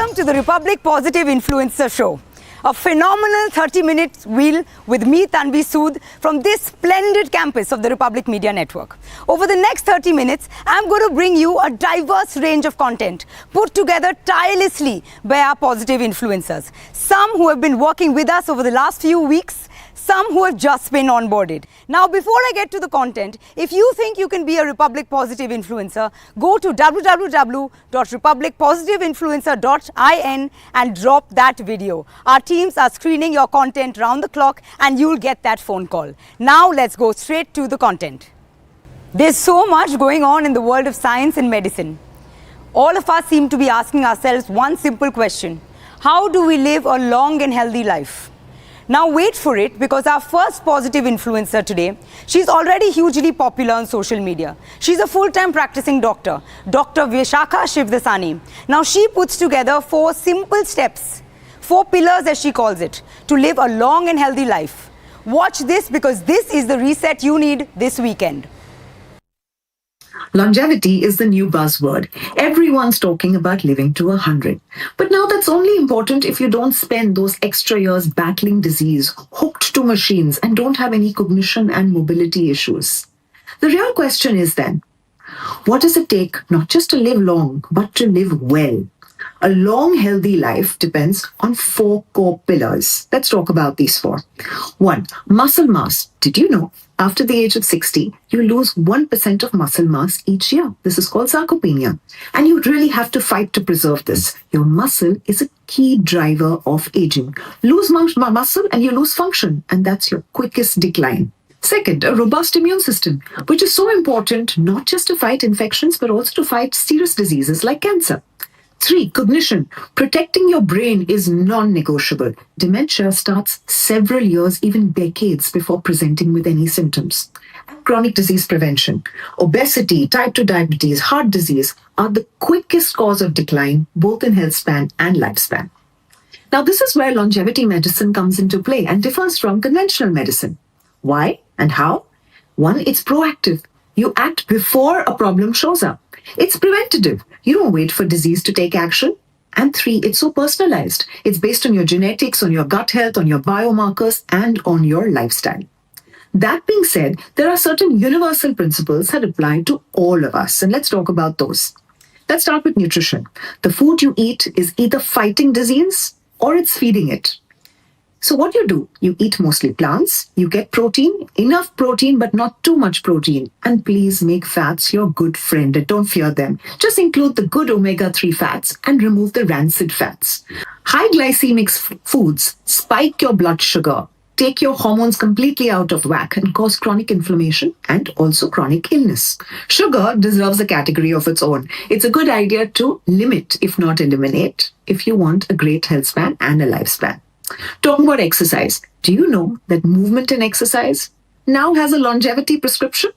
Welcome to the Republic Positive Influencer Show, a phenomenal 30-minute wheel with me, Tanvi Sood, from this splendid campus of the Republic Media Network. Over the next 30 minutes, I'm going to bring you a diverse range of content put together tirelessly by our positive influencers. Some who have been working with us over the last few weeks, some who have just been onboarded. Now, before I get to the content, if you think you can be a Republic Positive influencer, go to www.republicpositiveinfluencer.in and drop that video. Our teams are screening your content round the clock and you'll get that phone call. Now, let's go straight to the content. There's so much going on in the world of science and medicine. All of us seem to be asking ourselves one simple question: how do we live a long and healthy life? Now wait for it, because our first positive influencer today, she's already hugely popular on social media. She's a full-time practicing doctor, Dr. Vishakha Shivdasani. Now she puts together 4 simple steps, 4 pillars as she calls it, to live a long and healthy life. Watch this, because this is the reset you need this weekend. Longevity is the new buzzword. Everyone's talking about living to 100. But now that's only important if you don't spend those extra years battling disease, hooked to machines, and don't have any cognition and mobility issues. The real question is then, what does it take not just to live long, but to live well? A long, healthy life depends on 4 core pillars. Let's talk about these 4. 1. Muscle mass. Did you know? After the age of 60, you lose 1% of muscle mass each year. This is called sarcopenia. And you really have to fight to preserve this. Your muscle is a key driver of aging. Lose muscle and you lose function. And that's your quickest decline. Second, a robust immune system, which is so important not just to fight infections, but also to fight serious diseases like cancer. 3. Cognition. Protecting your brain is non-negotiable. Dementia starts several years, even decades, before presenting with any symptoms. Chronic disease prevention. Obesity, type 2 diabetes, heart disease are the quickest cause of decline, both in health span and lifespan. Now, this is where longevity medicine comes into play and differs from conventional medicine. Why and how? 1, it's proactive. You act before a problem shows up. It's preventative. You don't wait for disease to take action. And 3, it's so personalized. It's based on your genetics, on your gut health, on your biomarkers, and on your lifestyle. That being said, there are certain universal principles that apply to all of us. And let's talk about those. Let's start with nutrition. The food you eat is either fighting disease or it's feeding it. So what you do, you eat mostly plants, you get protein, enough protein but not too much protein. And please make fats your good friend and don't fear them. Just include the good omega-3 fats and remove the rancid fats. High glycemic foods spike your blood sugar, take your hormones completely out of whack and cause chronic inflammation and also chronic illness. Sugar deserves a category of its own. It's a good idea to limit, if not eliminate, if you want a great health span and a lifespan. Talking about exercise, do you know that movement and exercise now has a longevity prescription?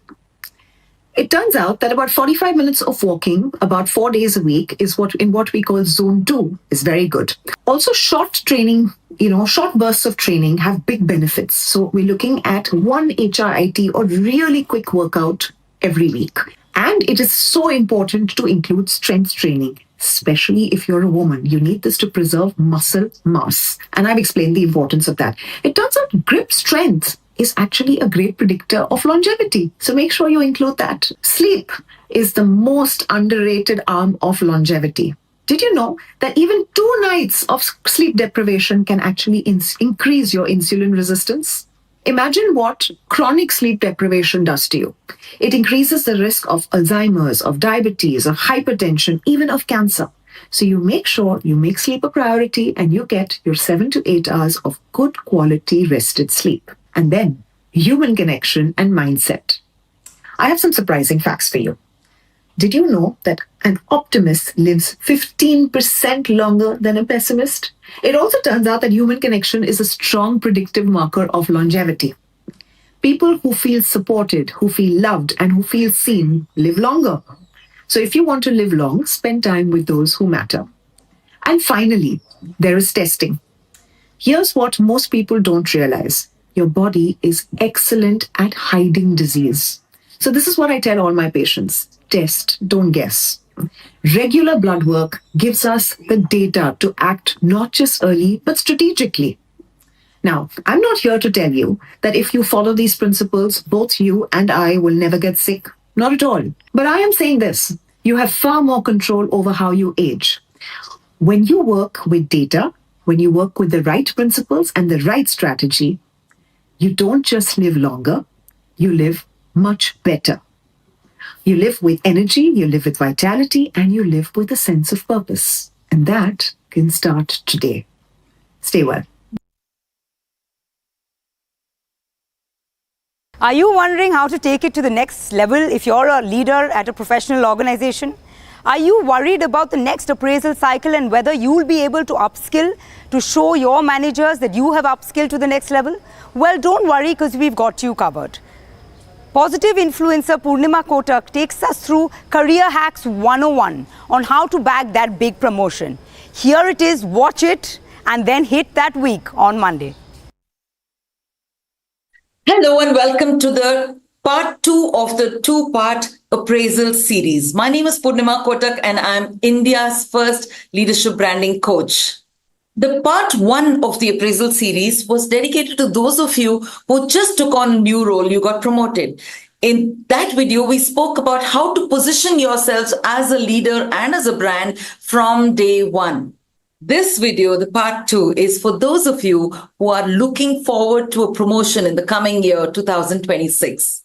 It turns out that about 45 minutes of walking about 4 days a week is what we call zone 2 is very good. Also, short training, short bursts of training have big benefits. So we're looking at 1 HRIT or really quick workout every week. And it is so important to include strength training. Especially if you're a woman, you need this to preserve muscle mass. And I've explained the importance of that. It turns out grip strength is actually a great predictor of longevity. So make sure you include that. Sleep is the most underrated arm of longevity. Did you know that even 2 nights of sleep deprivation can actually increase your insulin resistance? Imagine what chronic sleep deprivation does to you. It increases the risk of Alzheimer's, of diabetes, of hypertension, even of cancer. So you make sure you make sleep a priority and you get your 7 to 8 hours of good quality rested sleep. And then human connection and mindset. I have some surprising facts for you. Did you know that an optimist lives 15% longer than a pessimist? It also turns out that human connection is a strong predictive marker of longevity. People who feel supported, who feel loved, and who feel seen live longer. So if you want to live long, spend time with those who matter. And finally, there is testing. Here's what most people don't realize. Your body is excellent at hiding disease. So this is what I tell all my patients. Test, don't guess. Regular blood work gives us the data to act not just early, but strategically. Now, I'm not here to tell you that if you follow these principles, both you and I will never get sick. Not at all. But I am saying this: you have far more control over how you age. When you work with data, when you work with the right principles and the right strategy, you don't just live longer, you live much better. You live with energy, you live with vitality, and you live with a sense of purpose. And that can start today. Stay well. Are you wondering how to take it to the next level if you're a leader at a professional organization? Are you worried about the next appraisal cycle and whether you'll be able to upskill to show your managers that you have upskilled to the next level? Well, don't worry, because we've got you covered. Positive influencer Purnima Kotak takes us through Career Hacks 101 on how to bag that big promotion. Here it is, watch it, and then hit that week on Monday. Hello and welcome to the part 2 of the 2-part appraisal series. My name is Purnima Kotak and I'm India's first leadership branding coach. The part 1 of the appraisal series was dedicated to those of you who just took on a new role, you got promoted. In that video, we spoke about how to position yourselves as a leader and as a brand from day one. This video, the part 2, is for those of you who are looking forward to a promotion in the coming year, 2026.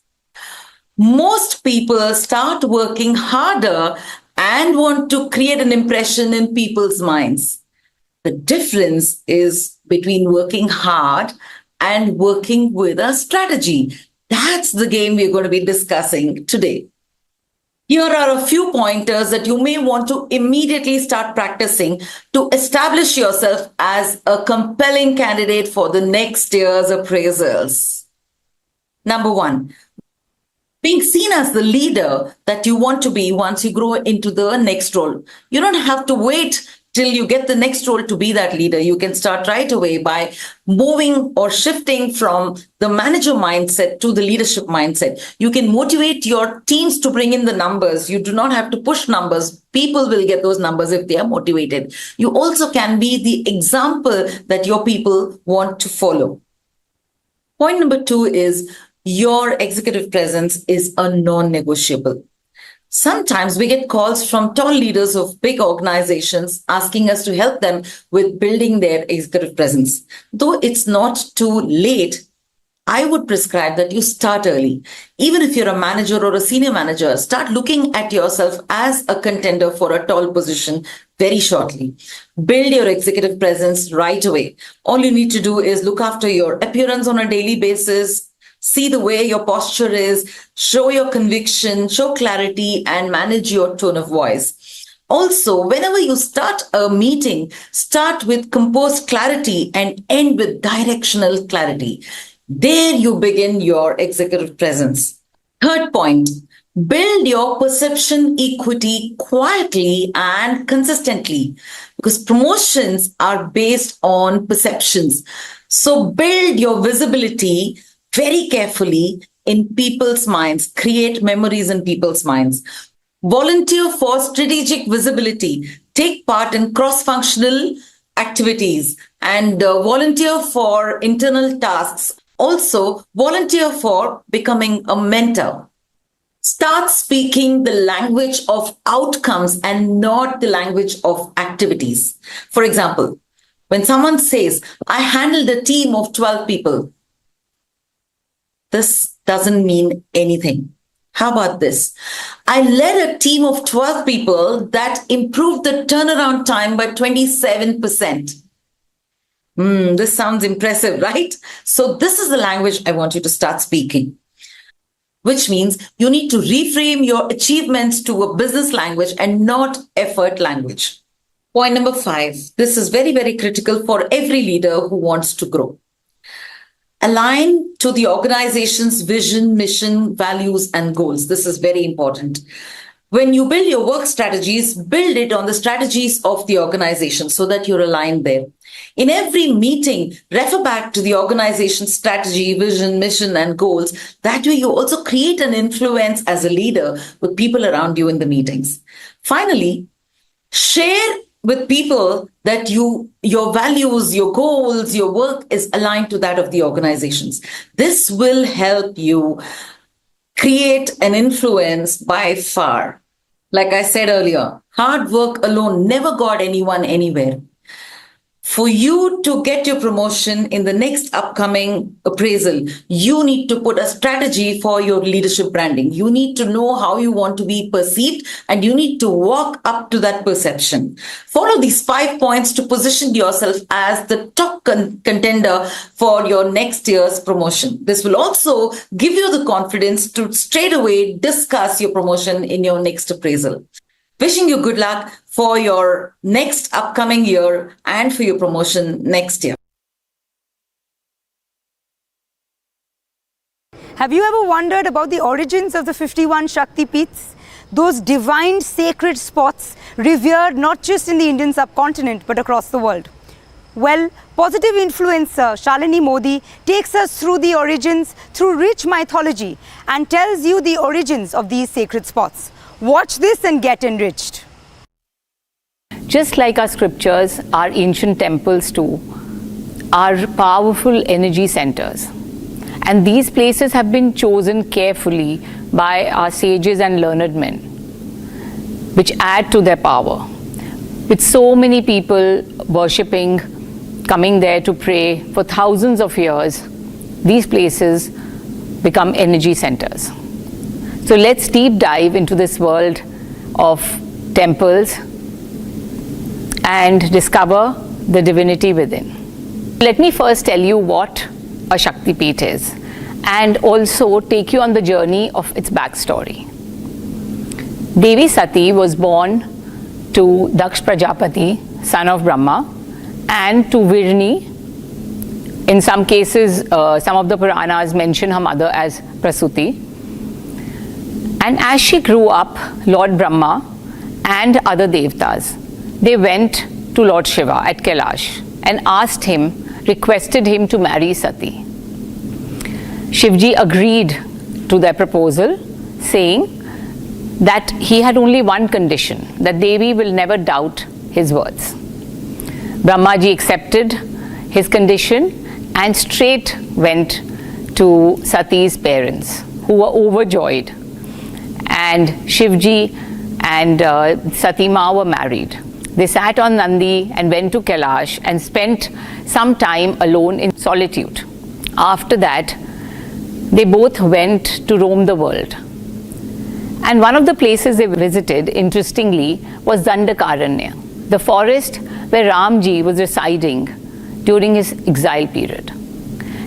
Most people start working harder and want to create an impression in people's minds. The difference is between working hard and working with a strategy. That's the game we're going to be discussing today. Here are a few pointers that you may want to immediately start practicing to establish yourself as a compelling candidate for the next year's appraisals. Number 1, being seen as the leader that you want to be once you grow into the next role. You don't have to wait till you get the next role to be that leader. You can start right away by moving or shifting from the manager mindset to the leadership mindset. You can motivate your teams to bring in the numbers. You do not have to push numbers. People will get those numbers if they are motivated. You also can be the example that your people want to follow. Point number 2 is your executive presence is a non-negotiable. Sometimes we get calls from tall leaders of big organizations asking us to help them with building their executive presence. Though it's not too late, I would prescribe that you start early. Even if you're a manager or a senior manager, start looking at yourself as a contender for a tall position very shortly. Build your executive presence right away. All you need to do is look after your appearance on a daily basis, see the way your posture is, show your conviction, show clarity, and manage your tone of voice. Also, whenever you start a meeting, start with composed clarity and end with directional clarity. There you begin your executive presence. Third point, build your perception equity quietly and consistently, because promotions are based on perceptions. So build your visibility very carefully in people's minds, create memories in people's minds. Volunteer for strategic visibility, take part in cross-functional activities, and volunteer for internal tasks. Also, volunteer for becoming a mentor. Start speaking the language of outcomes and not the language of activities. For example, when someone says, I handled a team of 12 people, this doesn't mean anything. How about this? I led a team of 12 people that improved the turnaround time by 27%. This sounds impressive, right? So this is the language I want you to start speaking, which means you need to reframe your achievements to a business language and not effort language. Point number 5. This is very, very critical for every leader who wants to grow. Align to the organization's vision, mission, values, and goals. This is very important. When you build your work strategies, build it on the strategies of the organization so that you're aligned there. In every meeting, refer back to the organization's strategy, vision, mission, and goals. That way, you also create an influence as a leader with people around you in the meetings. Finally, share with people that your values, your goals, your work is aligned to that of the organizations. This will help you create an influence by far. Like I said earlier, hard work alone never got anyone anywhere. For you to get your promotion in the next upcoming appraisal, you need to put a strategy for your leadership branding. You need to know how you want to be perceived, and you need to walk up to that perception. Follow these 5 points to position yourself as the top contender for your next year's promotion. This will also give you the confidence to straight away discuss your promotion in your next appraisal. Wishing you good luck for your next upcoming year and for your promotion next year. Have you ever wondered about the origins of the 51 Shakti Peeths? Those divine sacred spots revered not just in the Indian subcontinent but across the world. Well, positive influencer Shalini Modi takes us through the origins through rich mythology and tells you the origins of these sacred spots. Watch this and get enriched. Just like our scriptures, our ancient temples too are powerful energy centers. And these places have been chosen carefully by our sages and learned men, which add to their power. With so many people worshipping, coming there to pray for thousands of years, these places become energy centers. So let's deep dive into this world of temples and discover the divinity within. Let me first tell you what a Shakti Peeth is and also take you on the journey of its backstory. Devi Sati was born to Daksh Prajapati, son of Brahma, and to Virni. In some cases, some of the Puranas mention her mother as Prasuti. And as she grew up, Lord Brahma and other Devtas, they went to Lord Shiva at Kailash and asked him, requested him to marry Sati. Shivji agreed to their proposal, saying that he had only one condition, that Devi will never doubt his words. Brahmaji accepted his condition and straight went to Sati's parents, who were overjoyed. And Shivji and Sati Ma were married. They sat on Nandi and went to Kailash and spent some time alone in solitude. After that, they both went to roam the world. And one of the places they visited, interestingly, was Dandakaranya, the forest where Ramji was residing during his exile period.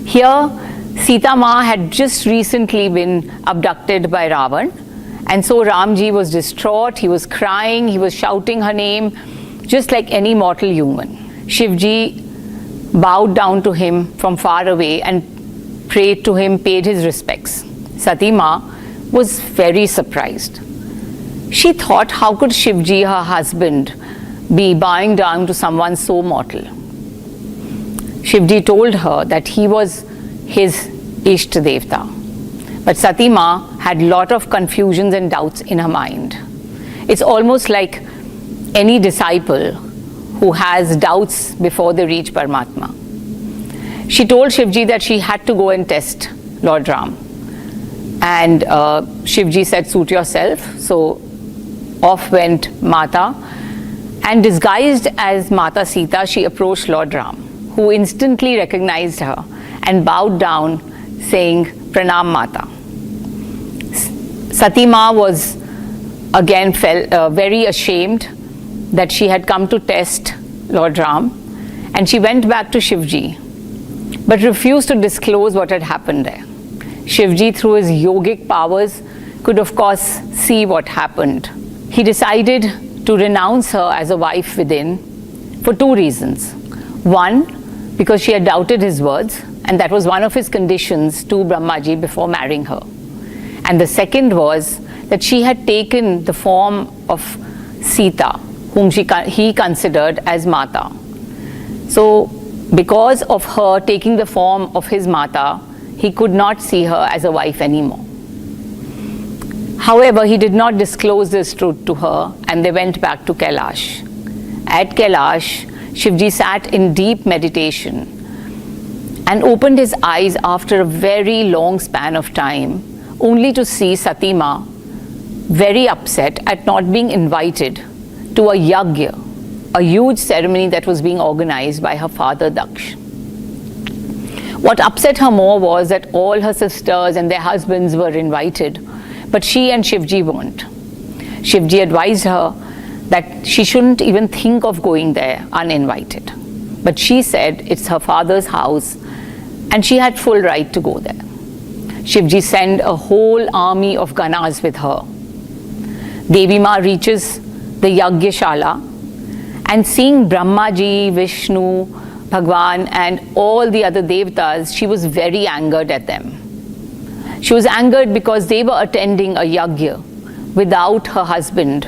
Here, Sita Ma had just recently been abducted by Ravan. And so Ramji was distraught, he was crying, he was shouting her name, just like any mortal human. Shivji bowed down to him from far away and prayed to him, paid his respects. Sati Ma was very surprised. She thought, how could Shivji, her husband, be bowing down to someone so mortal? Shivji told her that he was his Ishta Devta. But Sati Ma had a lot of confusions and doubts in her mind. It's almost like any disciple who has doubts before they reach Paramatma. She told Shivji that she had to go and test Lord Ram. And Shivji said, suit yourself. So off went Mata. And disguised as Mata Sita, she approached Lord Ram, who instantly recognized her and bowed down, saying, Pranam Mata. Sati Ma was again felt very ashamed that she had come to test Lord Ram, and she went back to Shivji, but refused to disclose what had happened there. Shivji, through his yogic powers, could of course see what happened. He decided to renounce her as a wife within for two reasons. One, because she had doubted his words, and that was one of his conditions to Brahmaji before marrying her. And the second was that she had taken the form of Sita, whom he considered as Mata. So, because of her taking the form of his Mata, he could not see her as a wife anymore. However, he did not disclose this truth to her, and they went back to Kailash. At Kailash, Shivji sat in deep meditation and opened his eyes after a very long span of time, only to see Sati Ma very upset at not being invited to a yagya, a huge ceremony that was being organized by her father Daksh. What upset her more was that all her sisters and their husbands were invited, but she and Shivji weren't. Shivji advised her that she shouldn't even think of going there uninvited. But she said it's her father's house and she had full right to go there. Shivji sent a whole army of Ganas with her. Devi Ma reaches the Yagyashala, and seeing Brahmaji, Vishnu, Bhagwan and all the other devtas, she was very angered at them. She was angered because they were attending a yagya without her husband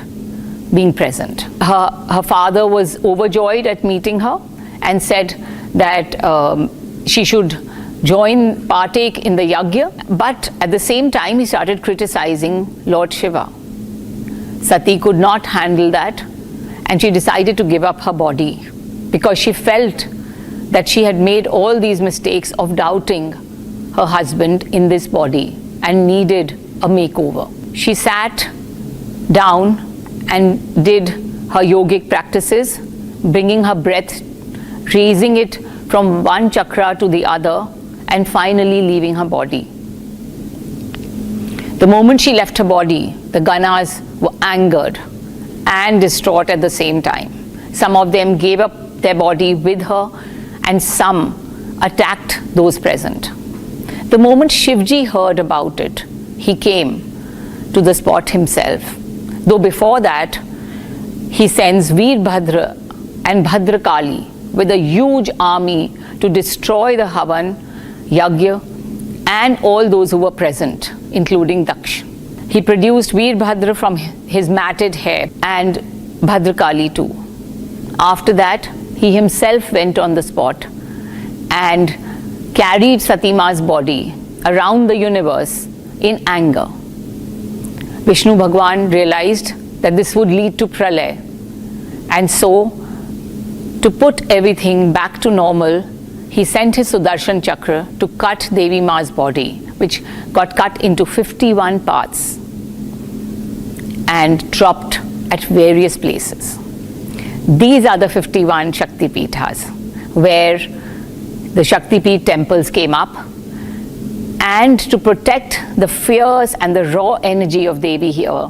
being present. Her father was overjoyed at meeting her and said that she should partake in the yagya, but at the same time he started criticizing Lord Shiva. Sati could not handle that, and she decided to give up her body because she felt that she had made all these mistakes of doubting her husband in this body and needed a makeover. She sat down and did her yogic practices, bringing her breath, raising it from one chakra to the other, and finally leaving her body. The moment she left her body, the Ganas were angered and distraught at the same time. Some of them gave up their body with her, and some attacked those present. The moment Shivji heard about it, he came to the spot himself. Though before that, he sends Veerbhadra and Bhadrakali with a huge army to destroy the Havan, Yagya, and all those who were present, including Daksh. He produced Veerbhadra from his matted hair and Bhadrakali too. After that, he himself went on the spot and carried Sati Ma's body around the universe in anger. Vishnu Bhagwan realized that this would lead to pralay, and so, to put everything back to normal, he sent his Sudarshan Chakra to cut Devi Ma's body, which got cut into 51 parts and dropped at various places. These are the 51 Shakti Peethas, where the Shakti Peeth temples came up, and to protect the fierce and the raw energy of Devi here,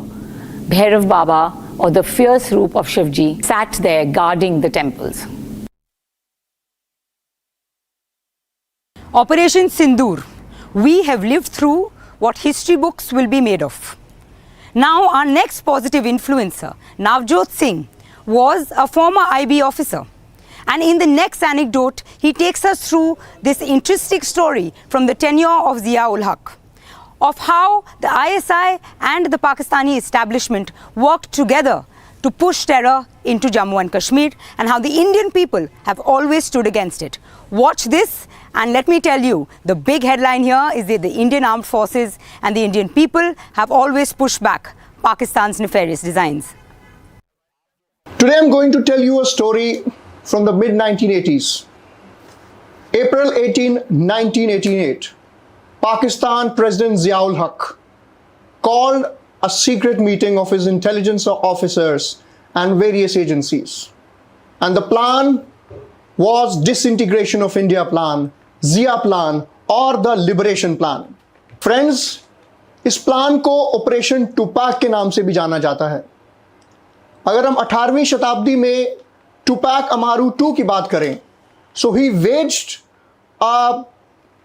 Bhairav Baba, or the fierce roop of Shivji, sat there guarding the temples. Operation Sindoor. We have lived through what history books will be made of. Now our next positive influencer, Navjot Singh, was a former IB officer. And in the next anecdote, he takes us through this interesting story from the tenure of Zia-ul Haq, of how the ISI and the Pakistani establishment worked together to push terror into Jammu and Kashmir, and how the Indian people have always stood against it. Watch this, and let me tell you, the big headline here is that the Indian armed forces and the Indian people have always pushed back Pakistan's nefarious designs. Today I'm going to tell you a story from the mid-1980s. April 18, 1988, Pakistan President Zia-ul Haq called a secret meeting of his intelligence officers and various agencies. And the plan was disintegration of India plan, Zia plan, or the liberation plan. Friends, इस plan को operation टुपैक के नाम से भी जाना जाता है. अगर हम 18वीं शताब्दी में टुपैक अमारू 2 की बात करें, so he waged a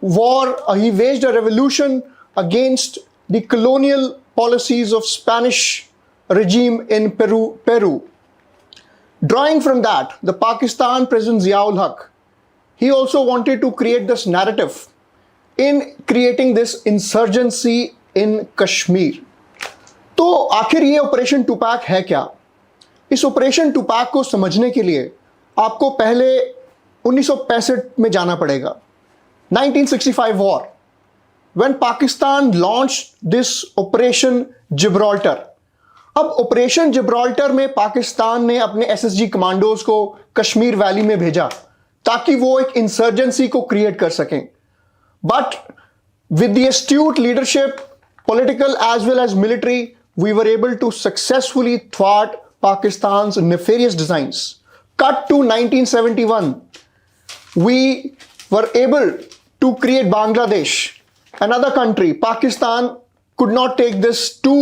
war, he waged a revolution against the colonial policies of Spanish regime in Peru. Drawing from that, the Pakistan President Zia-ul Haq, he also wanted to create this narrative in creating this insurgency in Kashmir. तो आखिर ये operation टूपैक है क्या? इस operation टूपैक को समझने के लिए आपको पहले 1965 में जाना पड़ेगा. 1965 war, when Pakistan launched this Operation Gibraltar. अब ऑपरेशन जिब्राल्टर में पाकिस्तान ने अपने एसएसजी कमांडोज को कश्मीर वैली में भेजा ताकि वो एक इंसर्जेंसी को क्रिएट कर सकें. But with the astute leadership, political as well as military, we were able to successfully थ्वाट Pakistan's nefarious designs. Cut to 1971, we were able to create Bangladesh, another country. Pakistan could not take this too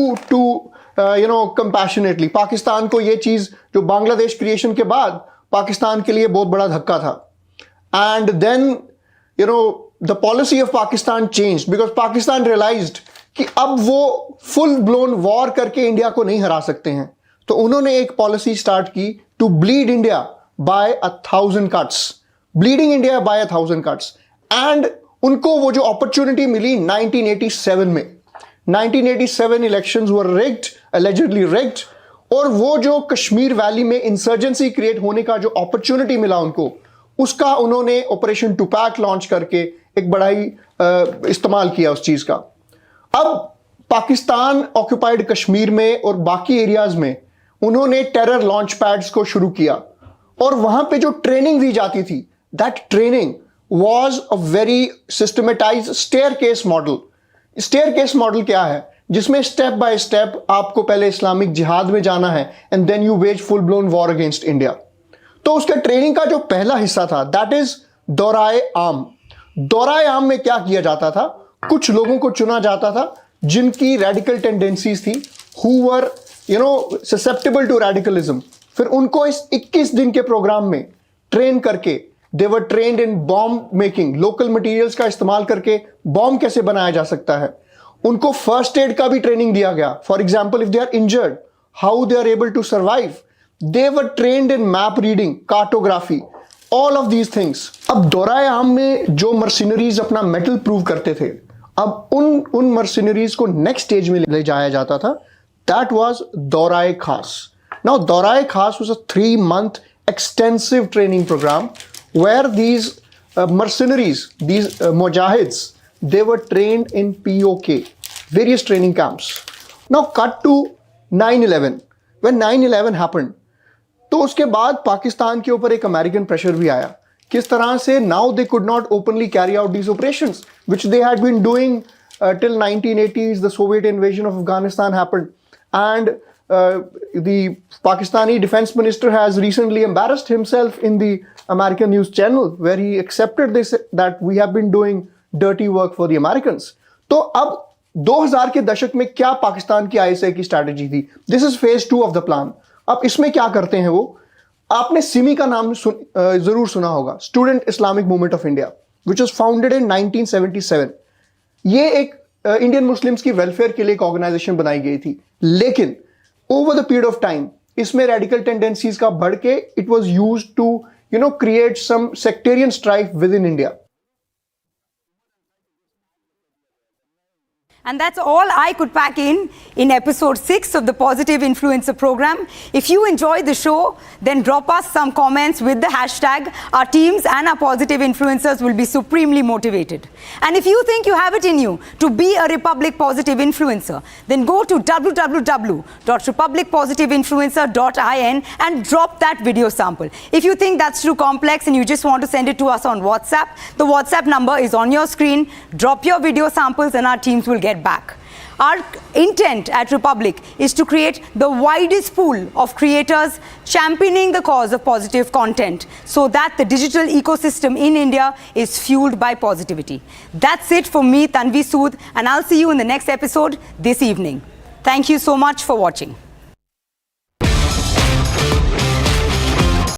compassionately. Pakistan को ये चीज जो Bangladesh creation के बाद पाकिस्तान के लिए बहुत बड़ा धक्का था. And then the policy of Pakistan changed because Pakistan realized कि अब वो full blown war करके इंडिया को नहीं हरा सकते हैं. तो उन्होंने एक पॉलिसी स्टार्ट की to bleed India by 1000 cuts, bleeding India by 1000 cuts. And उनको वो जो अपॉर्चुनिटी मिली 1987 में, 1987 elections were rigged, allegedly rigged, और वो जो कश्मीर वैली में इंसर्जेंसी क्रिएट होने का जो अपॉर्चुनिटी मिला उनको, उसका उन्होंने ऑपरेशन टूपैक लॉन्च करके एक बड़ा ही इस्तेमाल किया उस चीज का. अब पाकिस्तान ऑक्युपाइड कश्मीर में और बाकी एरियाज में उन्होंने टेरर लॉन्च पैड्स को शुरू किया और वहां पे जो ट्रेनिंग दी जाती थी, that training was a very systematised staircase model. Staircase model क्या है? जिसमें स्टेप बाय स्टेप आपको पहले इस्लामिक जिहाद में जाना है and then you wage full blown war against India. तो उसके ट्रेनिंग का जो पहला हिस्सा था, दैट इज दौराए आम. दौराए आम में क्या किया जाता था? कुछ लोगों को चुना जाता था जिनकी रेडिकल टेंडेंसीज थी, who were susceptible to radicalism. फिर उनको इस 21 दिन के प्रोग्राम में ट्रेन करके, they were trained in bomb making, local materials का इस्तेमाल करके बॉम्ब कैसे बनाया जा सकता है. उनको फर्स्ट एड का भी ट्रेनिंग दिया गया. For example, if they are injured, how they are able to survive. They were trained in map reading, cartography, all of these things. अब दौराए आम में जो मर्सिनरीज अपना मेटल प्रूव करते थे, अब उन मर्सिनरीज को नेक्स्ट स्टेज में ले जाया जाता था. दैट वाज दौराए खास. नाउ दौराए खास was a 3-month extensive training program where these mercenaries, these mujahids, they were trained in POK, various training camps. Now cut to 9/11. When 9/11 happened, तो उसके बाद पाकिस्तान के ऊपर एक अमेरिकन प्रेशर भी आया. किस तरह से? now they could not openly carry out these operations which they had been doing till 1980s. The Soviet invasion of Afghanistan happened and the Pakistani defense minister has recently embarrassed himself in the American news channel where he accepted this, that we have been doing dirty work for the Americans. तो अब 2000 के दशक में क्या पाकिस्तान की ISI की strategy थी? This is phase 2 of the plan. अब इसमें क्या करते हैं वो? आपने सिमी का नाम जरूर सुना होगा, student Islamic movement of India, which was founded in 1977. ये एक इंडियन मुस्लिम्स की वेलफेयर के लिए एक ऑर्गेनाइजेशन बनाई गई थी. लेकिन over the period of time इसमें रेडिकल टेंडेंसीज का बढ़ के it was used to create some sectarian strife within India. And that's all I could pack in episode 6 of the Positive Influencer program. If you enjoyed the show, then drop us some comments with the hashtag. Our teams and our positive influencers will be supremely motivated. And if you think you have it in you to be a Republic Positive Influencer, then go to www.republicpositiveinfluencer.in and drop that video sample. If you think that's too complex and you just want to send it to us on WhatsApp, the WhatsApp number is on your screen. Drop your video samples and our teams will get back. Our intent at Republic is to create the widest pool of creators championing the cause of positive content so that the digital ecosystem in India is fueled by positivity. That's it for me, Tanvi Sood, and I'll see you in the next episode this evening. Thank you so much for watching.